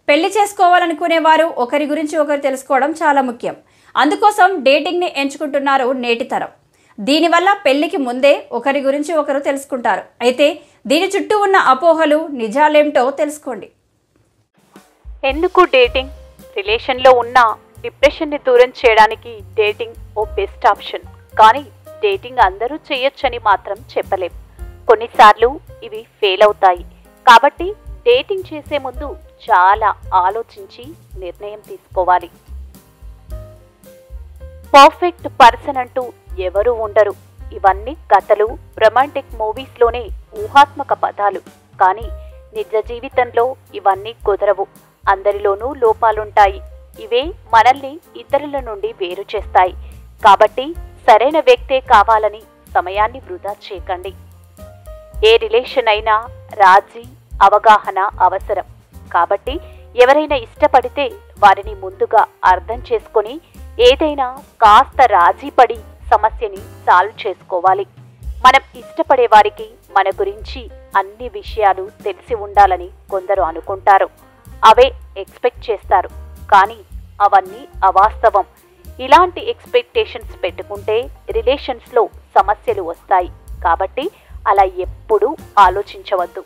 పెళ్లి చేసుకోవాలనుకునే వారు ఒకరి గురించి ఒకరు తెలుసుకోవడం చాలా ముఖ్యం. అందుకోసం డేటింగ్ని ఎంచుకుంటున్నారు నేటి తరం. దీనివల్ల పెళ్లికి ముందే ఒకరి గురించి ఒకరు తెలుసుకుంటారు. అయితే దీని చుట్టూ ఉన్న అపోహలు, నిజాలేంటో తెలుసుకోండి. ఎందుకు డేటింగ్? రిలేషన్లో ఉన్న డిప్రెషన్ని దూరం చేయడానికి డేటింగ్ ఓ బెస్ట్ ఆప్షన్. కానీ డేటింగ్ అందరూ చేయొచ్చని మాత్రం చెప్పలేం. కొన్నిసార్లు ఇవి ఫెయిల్ అవుతాయి. కాబట్టి డేటింగ్ చేసే ముందు చాలా ఆలోచించి నిర్ణయం తీసుకోవాలి. పర్ఫెక్ట్ పర్సన్ అంటూ ఎవరూ ఉండరు. ఇవన్నీ కథలు, రొమాంటిక్ మూవీస్లోనే ఊహాత్మక పదాలు. కానీ నిజ జీవితంలో ఇవన్నీ కుదరవు. అందరిలోనూ లోపాలుంటాయి. ఇవే మనల్ని ఇతరుల నుండి వేరు చేస్తాయి. కాబట్టి సరైన వ్యక్తే కావాలని సమయాన్ని వృధా చేయకండి. ఏ రిలేషన్ అయినా రాజీ, అవగాహన అవసరం. కాబట్టి ఎవరైనా ఇష్టపడితే వారిని ముందుగా అర్థం చేసుకొని ఏదైనా కాస్త రాజీ పడి సమస్యని సాల్వ్ చేసుకోవాలి. మనం ఇష్టపడే వారికి మన గురించి అన్ని విషయాలు తెలిసి ఉండాలని కొందరు అనుకుంటారు. అవే ఎక్స్పెక్ట్ చేస్తారు. కానీ అవన్నీ అవాస్తవం. ఇలాంటి ఎక్స్పెక్టేషన్స్ పెట్టుకుంటే రిలేషన్స్లో సమస్యలు వస్తాయి. కాబట్టి అలా ఎప్పుడూ ఆలోచించవద్దు.